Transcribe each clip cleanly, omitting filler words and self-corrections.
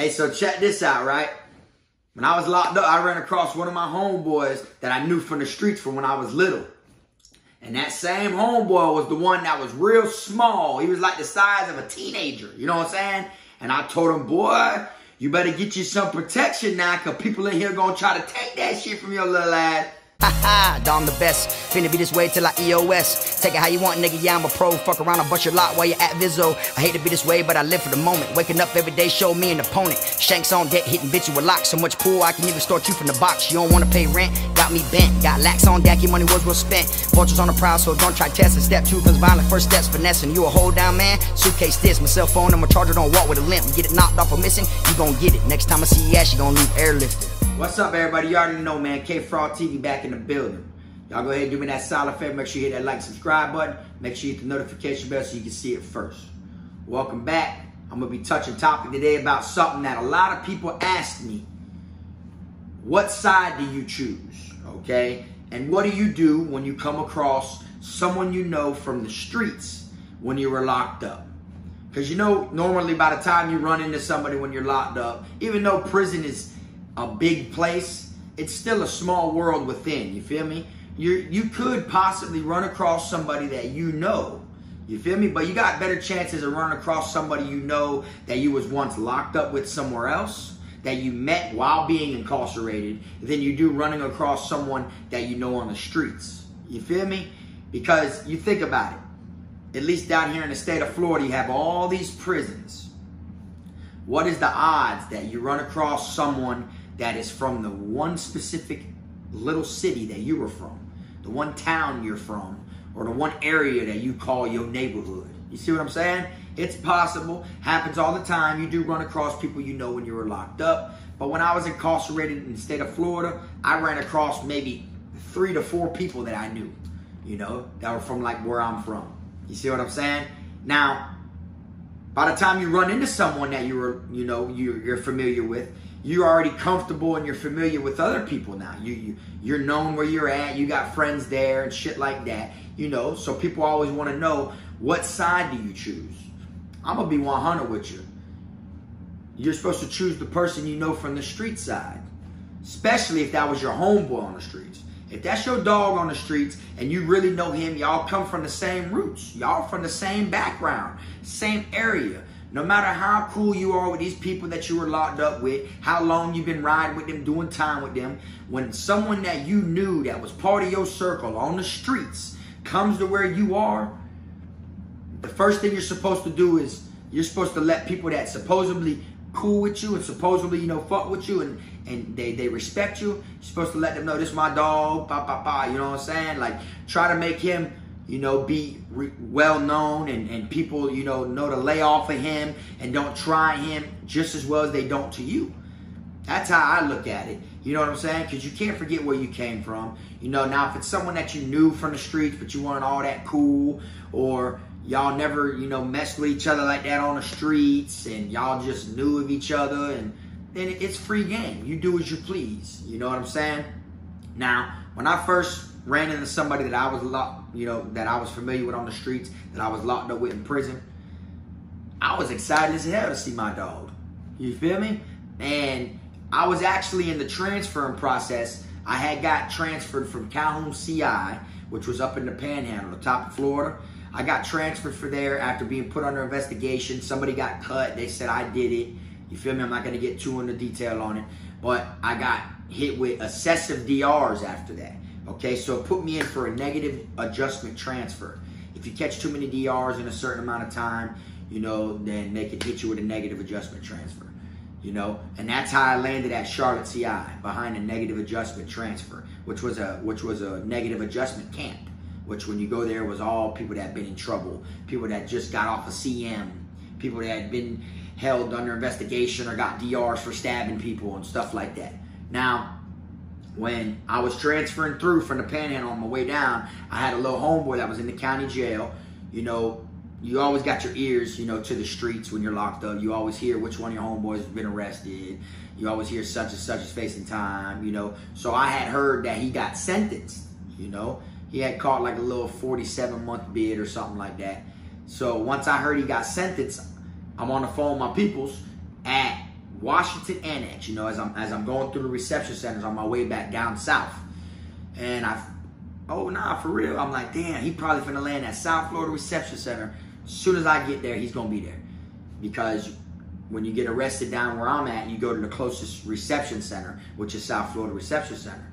Hey, so check this out, right? When I was locked up, I ran across one of my homeboys that I knew from the streets from when I was little. And that same homeboy was the one that was real small. He was like the size of a teenager, you know what I'm saying? And I told him, boy, you better get you some protection now, because people in here gonna try to take that shit from your little ass. Haha, I'm the best. Finna be this way till I EOS. Take it how you want, nigga. Yeah, I'm a pro. Fuck around and bust your lot while you're at Vizzo. I hate to be this way, but I live for the moment. Waking up every day, show me an opponent. Shanks on deck, hitting bitch you with locks. So much pool, I can even start you from the box. You don't wanna pay rent, got me bent. Got lax on deck, your money was well spent. Vultures on the prowl, so don't try testing. Step 2 comes violent, first steps finessing. You a hold down man, suitcase this. My cell phone and my charger don't walk with a limp. Get it knocked off or missing, you gon' get it. Next time I see you ass, you gon' leave airlifted. What's up, everybody? You already know, man. Kfrogtv back in the building. Y'all go ahead and do me that solid favor. Make sure you hit that like, subscribe button. Make sure you hit the notification bell so you can see it first. Welcome back. I'm going to be touching topic today about something that a lot of people ask me. What side do you choose? Okay? And what do you do when you come across someone you know from the streets when you were locked up? Because you know, normally by the time you run into somebody when you're locked up, even though prison is a big place, it's still a small world within. You feel me? You could possibly run across somebody that you know, you feel me? But you got better chances of running across somebody you know that you was once locked up with somewhere else, that you met while being incarcerated, than you do running across someone that you know on the streets. You feel me? Because you think about it, at least down here in the state of Florida, you have all these prisons. What is the odds that you run across someone that is from the one specific little city that you were from, the one town you're from, or the one area that you call your neighborhood? You see what I'm saying? It's possible. Happens all the time. You do run across people you know when you were locked up. But when I was incarcerated in the state of Florida, I ran across maybe 3 to 4 people that I knew, you know, that were from like where I'm from. You see what I'm saying? Now, by the time you run into someone that you're familiar with, you're already comfortable and you're familiar with other people now. You're known where you're at. You got friends there and shit like that. You know, so people always want to know, what side do you choose? I'm going to be 100 with you. You're supposed to choose the person you know from the street side. Especially if that was your homeboy on the streets. If that's your dog on the streets and you really know him, y'all come from the same roots. Y'all from the same background, same area. No matter how cool you are with these people that you were locked up with, how long you've been riding with them, doing time with them, when someone that you knew that was part of your circle on the streets comes to where you are, the first thing you're supposed to do is you're supposed to let people that supposedly cool with you and supposedly, you know, fuck with you and they respect you, you're supposed to let them know, this is my dog, you know what I'm saying? Like, try to make him, you know, be well known and people, you know to lay off of him and don't try him just as well as they don't to you. That's how I look at it. You know what I'm saying? Because you can't forget where you came from. You know, now if it's someone that you knew from the streets but you weren't all that cool, or y'all never, you know, messed with each other like that on the streets and y'all just knew of each other, and then it's free game. You do as you please. You know what I'm saying? Now, when I first ran into somebody that I was that I was familiar with on the streets, that I was locked up with in prison, I was excited as hell to see my dog. You feel me? And I was actually in the transferring process. I had got transferred from Calhoun CI, which was up in the Panhandle, the top of Florida. I got transferred for there after being put under investigation. Somebody got cut. They said I did it. You feel me? I'm not going to get too into detail on it. But I got hit with excessive DRs after that. Okay, so it put me in for a negative adjustment transfer. If you catch too many DRs in a certain amount of time, you know, then they can hit you with a negative adjustment transfer. You know, and that's how I landed at Charlotte CI, behind a negative adjustment transfer, which was a negative adjustment camp. Which, when you go there, was all people that had been in trouble, people that just got off a CM, people that had been held under investigation or got DRs for stabbing people and stuff like that. Now, when I was transferring through from the Panhandle on my way down, I had a little homeboy that was in the county jail. You know, you always got your ears, you know, to the streets when you're locked up. You always hear which one of your homeboys has been arrested. You always hear such and such is facing time, you know. So I had heard that he got sentenced, you know. He had caught like a little 47-month bid or something like that. So once I heard he got sentenced, I'm on the phone with my peoples at Washington Annex, you know, as I'm going through the reception centers on my way back down south. And oh nah, for real. I'm like, damn, he probably finna land at South Florida Reception Center. As soon as I get there, he's gonna be there. Because when you get arrested down where I'm at, you go to the closest reception center, which is South Florida Reception Center.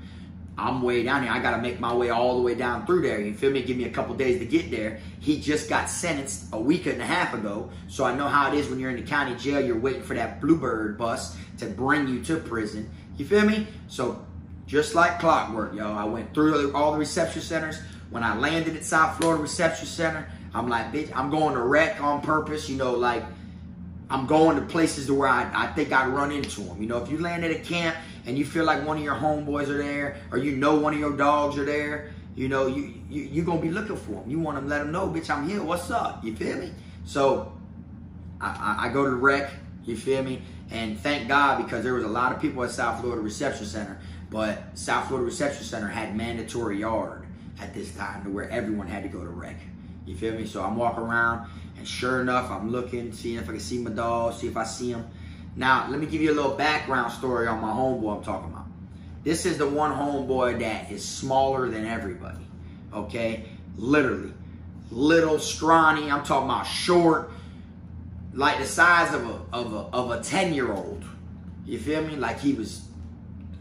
I'm way down here. I gotta make my way all the way down through there. You feel me? Give me a couple days to get there. He just got sentenced a week and a half ago. So I know how it is when you're in the county jail. You're waiting for that Bluebird bus to bring you to prison. You feel me? So just like clockwork, yo. I went through all the reception centers. When I landed at South Florida Reception Center, I'm like, bitch, I'm going to wreck on purpose. You know, like, I'm going to places to where I think I'd run into them. You know, if you land at a camp and you feel like one of your homeboys are there, or you know one of your dogs are there, you know, you're going to be looking for them. You want to let them know, bitch, I'm here. What's up? You feel me? So I go to the rec, you feel me? And thank God, because there was a lot of people at South Florida Reception Center, but South Florida Reception Center had mandatory yard at this time to where everyone had to go to rec. You feel me? So I'm walking around, and sure enough, I'm looking, seeing if I can see my dog, see if I see him. Now, let me give you a little background story on my homeboy I'm talking about. This is the one homeboy that is smaller than everybody, okay? Literally. Little, scrawny, I'm talking about short, like the size of a 10-year-old. You feel me? Like he was,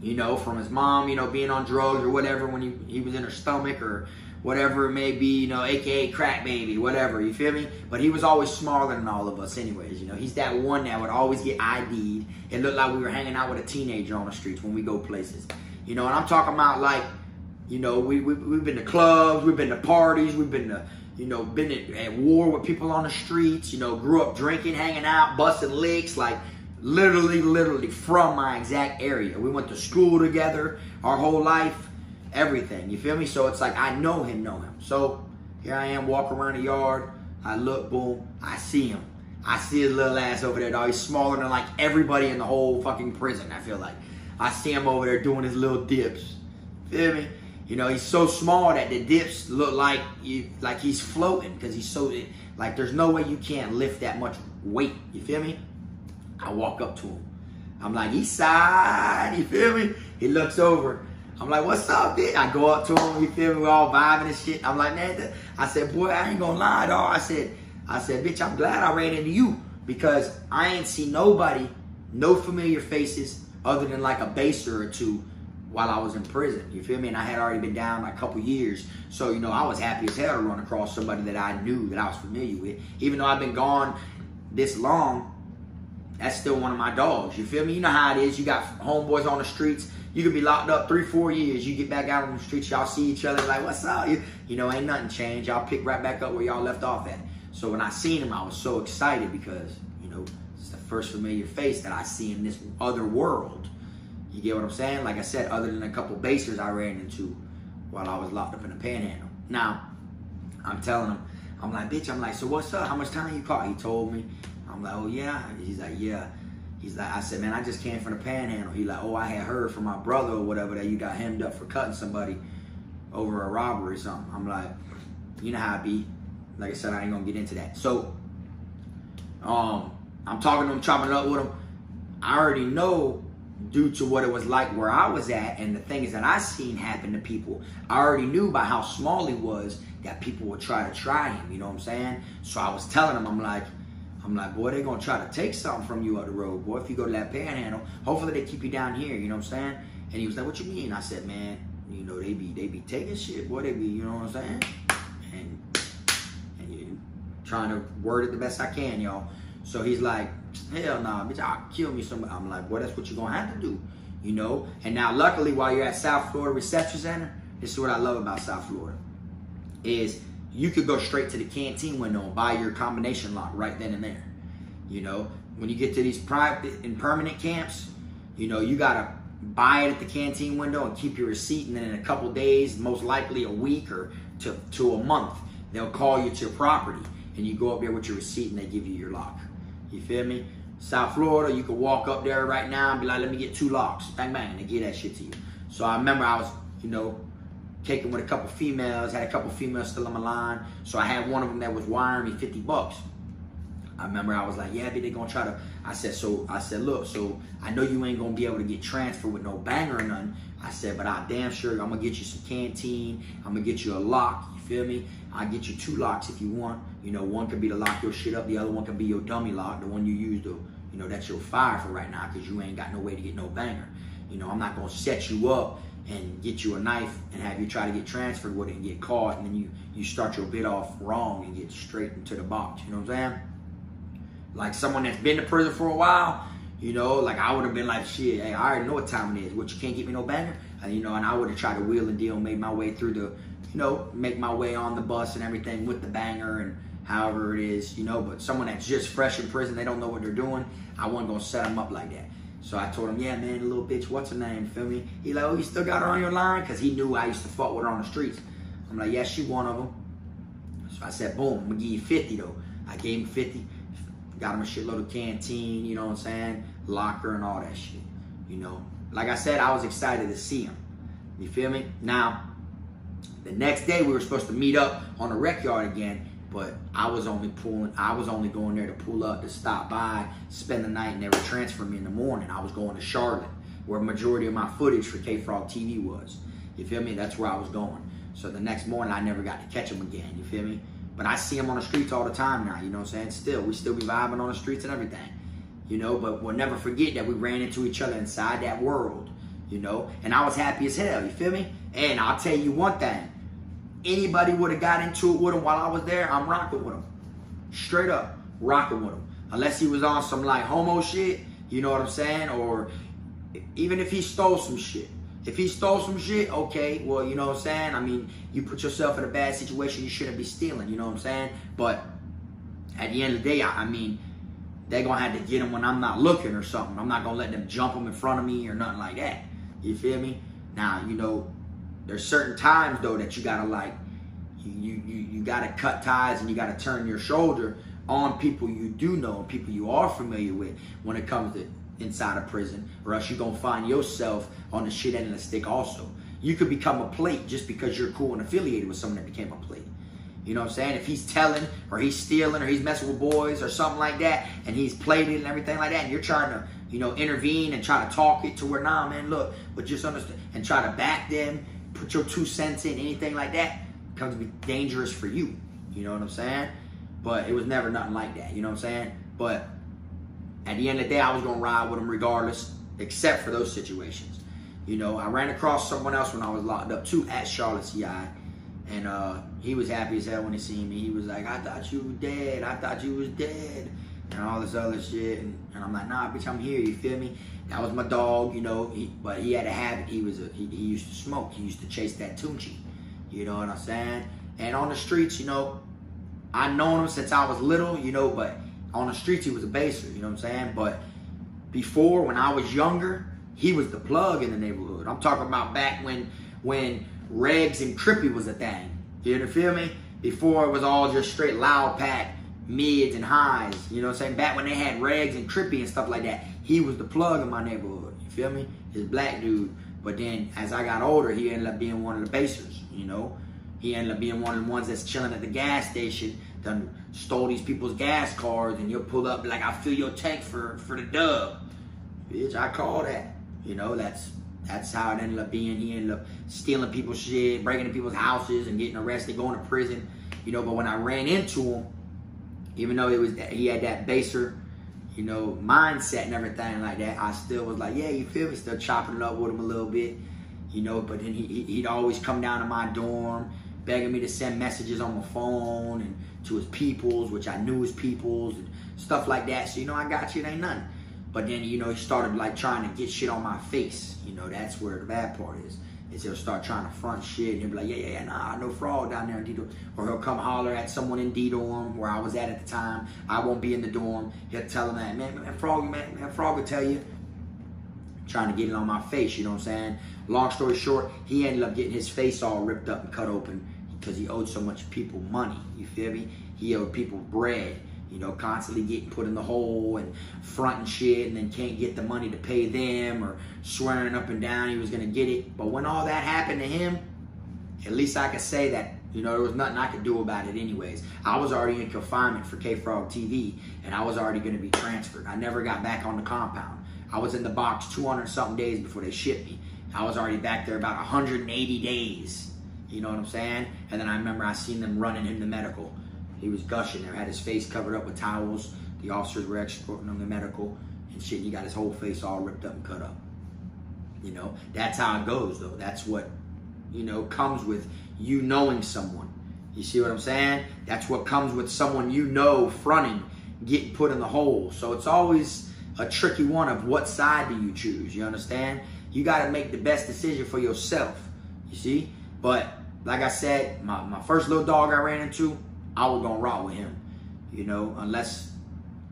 you know, from his mom, you know, being on drugs or whatever when he was in her stomach or whatever it may be, you know, aka crack baby, whatever, you feel me? But he was always smaller than all of us anyways, you know. He's that one that would always get ID'd. It looked like we were hanging out with a teenager on the streets when we go places. You know, and I'm talking about, like, you know, we've been to clubs, we've been to parties, we've been to, you know, been at war with people on the streets, you know, grew up drinking, hanging out, busting licks, like literally from my exact area. We went to school together our whole life. Everything, you feel me? So it's like I know him. So here I am walking around the yard. I look, boom, I see him. I see his little ass over there, dog. He's smaller than like everybody in the whole fucking prison, I feel like. I see him over there doing his little dips. Feel me? You know, he's so small that the dips look like he's floating because he's so, like, there's no way you can't lift that much weight. You feel me? I walk up to him. I'm like, east side, you feel me? He looks over. I'm like, what's up, bitch? I go up to him, you feel me? We're all vibing and shit. I'm like, man, I said, boy, I ain't gonna lie, dog. I said, bitch, I'm glad I ran into you because I ain't see nobody, no familiar faces other than like a baser or two while I was in prison. You feel me? And I had already been down like a couple years. So, you know, I was happy as hell to run across somebody that I knew, that I was familiar with. Even though I've been gone this long, that's still one of my dogs. You feel me? You know how it is. You got homeboys on the streets. You could be locked up 3-4 years. You get back out on the streets, y'all see each other like, what's up? You know, ain't nothing changed. Y'all pick right back up where y'all left off at. So when I seen him, I was so excited because, you know, it's the first familiar face that I see in this other world. You get what I'm saying? Like I said, other than a couple basers I ran into while I was locked up in the Panhandle. Now, I'm telling him, I'm like, bitch, I'm like, so what's up? How much time you caught? He told me. I'm like, oh yeah? He's like, yeah. He's like, I said, man, I just came from the Panhandle. He's like, oh, I had heard from my brother or whatever that you got hemmed up for cutting somebody over a robbery or something. I'm like, you know how I be. Like I said, I ain't gonna get into that. So, I'm talking to him, chopping it up with him. I already know, due to what it was like where I was at and the things that I seen happen to people, I already knew by how small he was that people would try him, you know what I'm saying? So I was telling him, I'm like, boy, they're going to try to take something from you up the road, boy. If you go to that Panhandle, hopefully they keep you down here, you know what I'm saying? And he was like, what you mean? I said, man, you know, they be taking shit, boy. They be, you know what I'm saying? And you trying to word it the best I can, y'all. So he's like, hell nah, bitch, I'll kill me somebody. I'm like, boy, that's what you're going to have to do, you know? And now, luckily, while you're at South Florida Reception Center, this is what I love about South Florida, is you could go straight to the canteen window and buy your combination lock right then and there. You know, when you get to these private and permanent camps, you know, you got to buy it at the canteen window and keep your receipt. And then in a couple days, most likely a week or to a month, they'll call you to your property. And you go up there with your receipt and they give you your lock. You feel me? South Florida, you can walk up there right now and be like, let me get 2 locks. Bang, bang. And they give that shit to you. So I remember I was, you know, taking with a couple females, had a couple females still on my line. So I had one of them that was wiring me $50. I remember I was like, yeah, but they gonna try to, I said, look, so I know you ain't gonna be able to get transferred with no banger or nothing. I said, but I damn sure I'm gonna get you some canteen. I'm gonna get you a lock, you feel me? I'll get you 2 locks if you want. You know, one could be to lock your shit up. The other one could be your dummy lock, the one you use to, you know, that's your fire for right now because you ain't got no way to get no banger. You know, I'm not gonna set you up and get you a knife and have you try to get transferred with it and get caught, and then you start your bid off wrong and get straight into the box. You know what I'm saying? Like someone that's been to prison for a while, you know, like I would have been like, shit, hey, I already know what time it is. What, you can't get me no banger? And, you know, and I would have tried to wheel and deal, made my way through the, you know, make my way on the bus and everything with the banger and however it is, you know. But someone that's just fresh in prison, they don't know what they're doing, I wasn't going to set them up like that. So I told him, yeah, man, the little bitch, what's her name, feel me? He like, oh, you still got her on your line? Because he knew I used to fuck with her on the streets. I'm like, yeah, she one of them. So I said, boom, I'm going to give you 50, though. I gave him 50. Got him a shitload of canteen, you know what I'm saying? Locker and all that shit, you know. Like I said, I was excited to see him. You feel me? Now, the next day we were supposed to meet up on the rec yard again, but I was only going there to pull up, to stop by, spend the night, and they would transfer me in the morning. I was going to Charlotte, where a majority of my footage for Kfrogtv was. You feel me? That's where I was going. So the next morning I never got to catch him again, you feel me? But I see him on the streets all the time now, you know what I'm saying? We still be vibing on the streets and everything, you know? But we'll never forget that we ran into each other inside that world, you know? And I was happy as hell, you feel me? And I'll tell you one thing. Anybody would have got into it with him while I was there, I'm rocking with him. Straight up, rocking with him. Unless he was on some like homo shit, you know what I'm saying? Or even if he stole some shit. If he stole some shit, okay, well, you know what I'm saying? I mean, you put yourself in a bad situation, you shouldn't be stealing, you know what I'm saying? But at the end of the day, I mean, they're going to have to get him when I'm not looking or something. I'm not going to let them jump him in front of me or nothing like that. You feel me? Now, you know, there's certain times, though, that you got to, like, you got to cut ties and you got to turn your shoulder on people you do know and people you are familiar with when it comes to inside of prison, or else you're going to find yourself on the shit end of the stick also. You could become a plate just because you're cool and affiliated with someone that became a plate. You know what I'm saying? If he's telling, or he's stealing, or he's messing with boys, or something like that, and he's plated and everything like that, and you're trying to, you know, intervene and try to talk it to where, nah, man, look, but just understand, and try to back them, put your 2 cents in, anything like that, becomes to be dangerous for you. You know what I'm saying? But it was never nothing like that. You know what I'm saying? But at the end of the day, I was going to ride with him regardless, except for those situations. You know, I ran across someone else when I was locked up, too, at Charlotte CI. And he was happy as hell when he seen me. He was like, I thought you were dead. I thought you was dead. And all this other shit. And I'm like, nah, bitch, I'm here. You feel me? That was my dog, you know. But he had a habit. He used to smoke. He used to chase that Tunchi. You know what I'm saying? And on the streets, you know, I known him since I was little, you know, but on the streets, he was a baser, you know what I'm saying? But before, when I was younger, he was the plug in the neighborhood. I'm talking about back when Regs and Trippy was a thing. You feel me? Before it was all just straight loud pack, mids and highs. You know what I'm saying? Back when they had Regs and Trippy and stuff like that, he was the plug in my neighborhood. You feel me? This black dude. But then as I got older, he ended up being one of the basers, you know? He ended up being one of the ones that's chilling at the gas station, done stole these people's gas cards, and you'll pull up like, I fill your tank for the dub. Bitch, I call that. You know, that's how it ended up being. He ended up stealing people's shit, breaking into people's houses, and getting arrested, going to prison. You know, but when I ran into him, even though he had that baser, you know, mindset and everything like that, I still was like, yeah, you feel me? Still chopping it up with him a little bit. You know, but then he'd always come down to my dorm, begging me to send messages on my phone and to his peoples, which I knew his peoples and stuff like that. So, you know, I got you, it ain't nothing. But then, you know, he started like trying to get shit on my face. You know, that's where the bad part is he'll start trying to front shit and he'll be like, yeah, nah, I know Frog down there in D-Dorm. Or he'll come holler at someone in D-Dorm where I was at the time. I won't be in the dorm. He'll tell him that, man, Frog will tell you. Trying to get it on my face, you know what I'm saying? Long story short, he ended up getting his face all ripped up and cut open because he owed so much people money, you feel me? He owed people bread, you know, constantly getting put in the hole and fronting shit and then can't get the money to pay them or swearing up and down he was gonna get it. But when all that happened to him, at least I could say that, You know, there was nothing I could do about it anyways. I was already in confinement for Kfrogtv, and I was already going to be transferred. I never got back on the compound. I was in the box 200-something days before they shipped me. I was already back there about 180 days. You know what I'm saying? And then I remember I seen them running him to medical. He was gushing there, had his face covered up with towels. The officers were escorting him to medical and shit. He got his whole face all ripped up and cut up. You know, that's how it goes, though. That's what, you know, comes with you knowing someone. You see what I'm saying? That's what comes with someone you know fronting, getting put in the hole. So it's always a tricky one of what side do you choose. You understand? You got to make the best decision for yourself. You see? But like I said, my first little dog I ran into, I was going to rock with him. You know, unless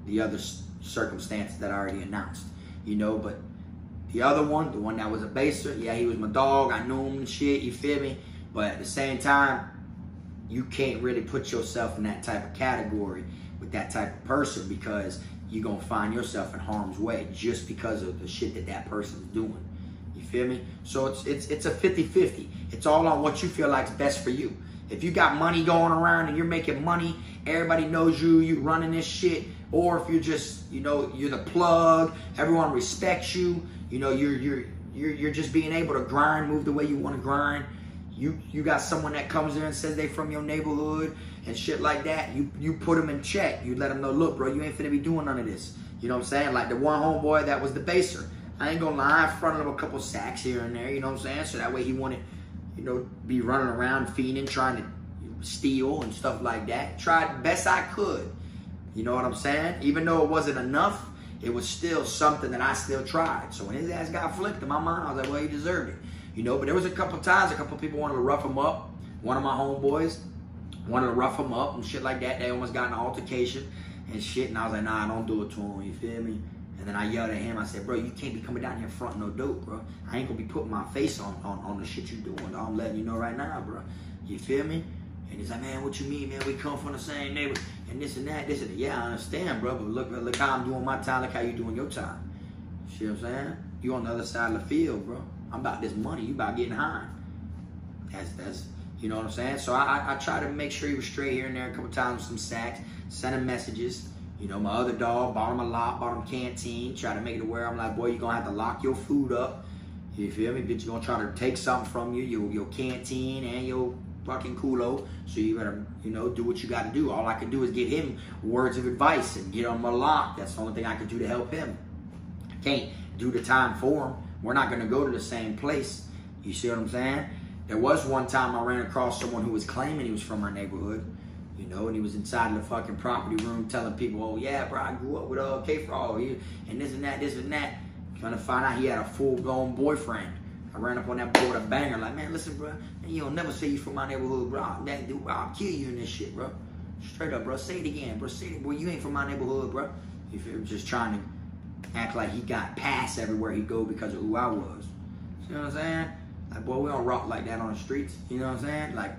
the other circumstances that I already announced. You know, but the other one, the one that was a baser, yeah, he was my dog. I knew him and shit, you feel me? But at the same time, you can't really put yourself in that type of category with that type of person, because you're going to find yourself in harm's way just because of the shit that that person's doing. You feel me? So it's a 50-50. It's all on what you feel like is best for you. If you got money going around and you're making money, everybody knows you running this shit, or if you're just, you know, you're the plug, everyone respects you, you know, you're just being able to grind, move the way you want to grind. You got someone that comes in and says they from your neighborhood and shit like that. You put them in check. You let them know, look, bro, you ain't finna be doing none of this. You know what I'm saying? Like the one homeboy that was the baser. I ain't gonna lie, I fronted him a couple sacks here and there, you know what I'm saying? So that way he wouldn't, you know, be running around fiending, trying to steal and stuff like that. Tried the best I could. You know what I'm saying? Even though it wasn't enough, it was still something that I still tried. So when his ass got flipped in my mind, I was like, well, he deserved it. You know, but there was a couple times, a couple people wanted to rough him up. One of my homeboys wanted to rough him up and shit like that. They almost got in an altercation and shit. And I was like, nah, don't do it to him, you feel me? And then I yelled at him. I said, bro, you can't be coming down here fronting no dope, bro. I ain't gonna be putting my face on the shit you doing. I'm letting you know right now, bro. You feel me? And he's like, man, what you mean, man? We come from the same neighborhood and this and that, this and that. Yeah, I understand, bro. But look how I'm doing my time. Look how you doing your time. See what I'm saying? You on the other side of the field, bro. I'm about this money. You about getting high. That's you know what I'm saying? So I try to make sure he was straight here and there a couple times with some sacks, send him messages. You know, my other dog, bought him a lot, bought him canteen, try to make it aware. I'm like, boy, you're going to have to lock your food up. You feel me? Bitch, you're going to try to take something from you, your canteen and your fucking culo. So you better, you know, do what you got to do. All I can do is give him words of advice and get him a lock. That's the only thing I can do to help him. I can't do the time for him. We're not going to go to the same place. You see what I'm saying? There was one time I ran across someone who was claiming he was from my neighborhood. You know, and he was inside of the fucking property room telling people, oh, yeah, bro, I grew up with Kfrog, and this and that, this and that. Trying to find out he had a full-blown boyfriend. I ran up on that boy with a banger, like, man, listen, bro, you don't never say you from my neighborhood, bro. I'll kill you in this shit, bro. Straight up, bro. Say it again, bro. Say it, boy, you ain't from my neighborhood, bro. You feel me? Just trying to act like he got passed everywhere he go because of who I was. You know what I'm saying? Like, boy, we don't rock like that on the streets. You know what I'm saying? Like,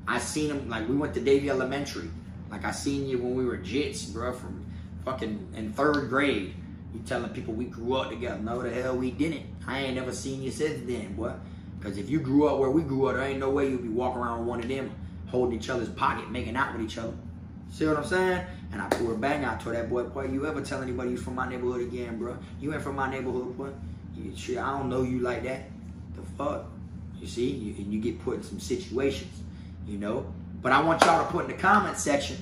I seen him, like, we went to Davie Elementary. Like, I seen you when we were jits, bro, from fucking in 3rd grade. You telling people we grew up together. No, the hell we didn't. I ain't never seen you since then, boy. Because if you grew up where we grew up, there ain't no way you'd be walking around with one of them holding each other's pocket, making out with each other. See what I'm saying? And I pulled a bang out to that boy, boy, you ever tell anybody you from my neighborhood again, bro? You ain't from my neighborhood, boy. Shit, I don't know you like that. The fuck? You see? And you get put in some situations. You know, but I want y'all to put in the comment section,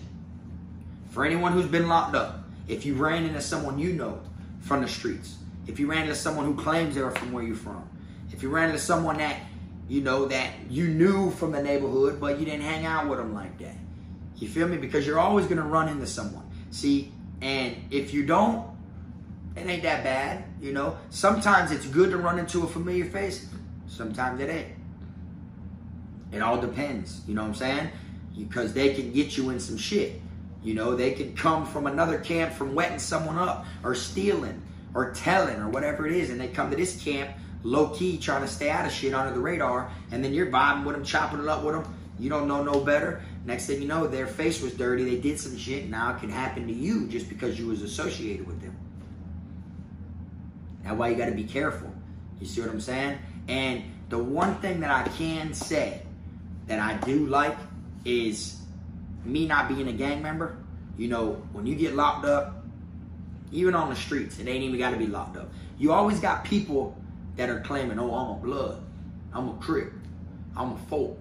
for anyone who's been locked up, if you ran into someone you know from the streets, if you ran into someone who claims they were from where you're from, if you ran into someone that, you know, that you knew from the neighborhood, but you didn't hang out with them like that. You feel me? Because you're always going to run into someone. See, and if you don't, it ain't that bad, you know. Sometimes it's good to run into a familiar face. Sometimes it ain't. It all depends, you know what I'm saying? Because they can get you in some shit. You know, they could come from another camp from wetting someone up or stealing or telling or whatever it is, and they come to this camp low-key trying to stay out of shit under the radar, and then you're vibing with them, chopping it up with them. You don't know no better. Next thing you know, their face was dirty, they did some shit, now it can happen to you just because you was associated with them. That's why you got to be careful. You see what I'm saying? And the one thing that I can say that I do like is me not being a gang member. You know, when you get locked up, even on the streets, it ain't even got to be locked up. You always got people that are claiming, oh, I'm a blood, I'm a Crip, I'm a Folk,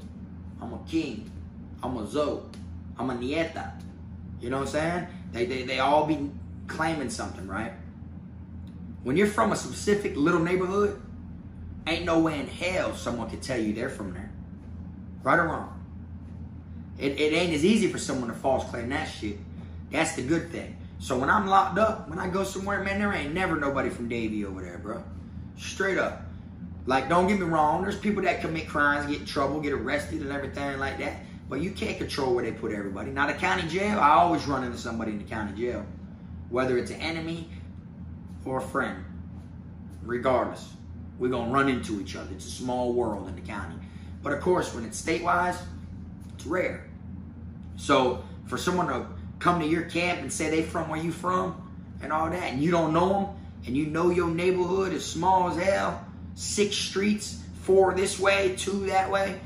I'm a King, I'm a Zoe, I'm a Nieta. You know what I'm saying? They all be claiming something, right? When you're from a specific little neighborhood, ain't no way in hell someone could tell you they're from there. Right or wrong? It ain't as easy for someone to false claim that shit. That's the good thing. So when I'm locked up, when I go somewhere, man, there ain't never nobody from Davie over there, bro. Straight up. Like, don't get me wrong. There's people that commit crimes, get in trouble, get arrested and everything like that. But you can't control where they put everybody. Now, the county jail, I always run into somebody in the county jail. Whether it's an enemy or a friend. Regardless. We're going to run into each other. It's a small world in the county. But, of course, when it's state-wise, it's rare. So, for someone to come to your camp and say they from where you from and all that, and you don't know them, and you know your neighborhood is small as hell, 6 streets, 4 this way, 2 that way,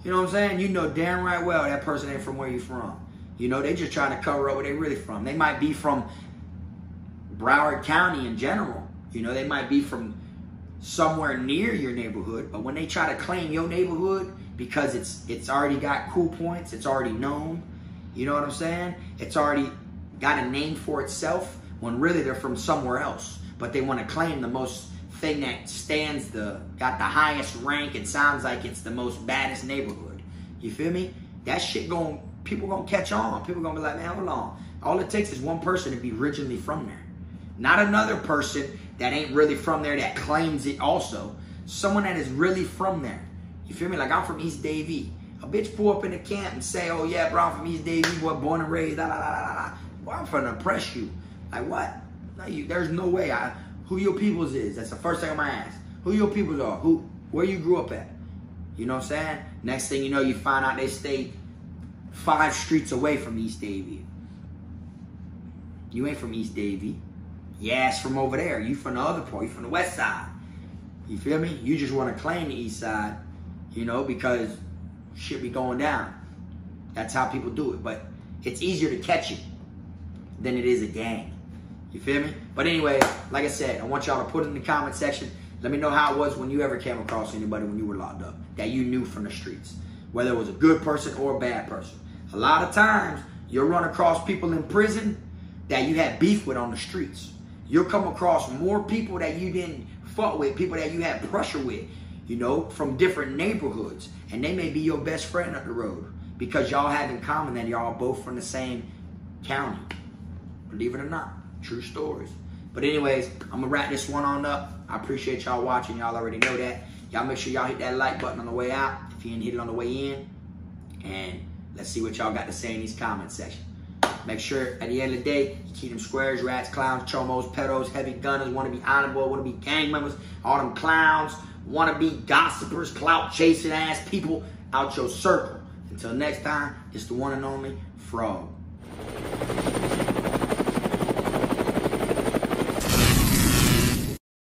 you know what I'm saying? You know damn right well that person ain't from where you from. You know, they just trying to cover up where they really from. They might be from Broward County in general. You know, they might be from somewhere near your neighborhood, but when they try to claim your neighborhood because it's already got cool points, it's already known, you know what I'm saying? It's already got a name for itself, when really they're from somewhere else. But they want to claim the most thing that got the highest rank and sounds like it's the most baddest neighborhood. You feel me? That shit people gonna catch on. People gonna be like, man, hold on. All it takes is one person to be originally from there. Not another person that ain't really from there that claims it also. Someone that is really from there. You feel me? Like, I'm from East Davie. A bitch pull up in the camp and say, oh yeah, bro, I'm from East Davie, boy, born and raised, da da da da da. Well, I'm finna oppress you. Like, what? No, there's no way. Who your peoples is? That's the first thing I'm gonna ask. Who your peoples are? Where you grew up at? You know what I'm saying? Next thing you know, you find out they stayed 5 streets away from East Davie. You ain't from East Davie. Your ass from over there. You from the other part. You from the west side. You feel me? You just want to claim the east side, you know, because shit be going down. That's how people do it. But it's easier to catch it than it is a gang. You feel me? But anyway, like I said, I want y'all to put it in the comment section. Let me know how it was when you ever came across anybody when you were locked up that you knew from the streets. Whether it was a good person or a bad person. A lot of times, you'll run across people in prison that you had beef with on the streets. You'll come across more people that you didn't fuck with, people that you had pressure with, you know, from different neighborhoods. And they may be your best friend up the road because y'all have in common that y'all both from the same county. Believe it or not, true stories. But anyways, I'm going to wrap this one on up. I appreciate y'all watching. Y'all already know that. Y'all make sure y'all hit that like button on the way out if you didn't hit it on the way in. And let's see what y'all got to say in these comment sections. Make sure at the end of the day, you keep them squares, rats, clowns, chomos, pedos, heavy gunners, want to be honorable, want to be gang members, all them clowns, want to be gossipers, clout chasing ass people out your circle. Until next time, it's the one and only Frog.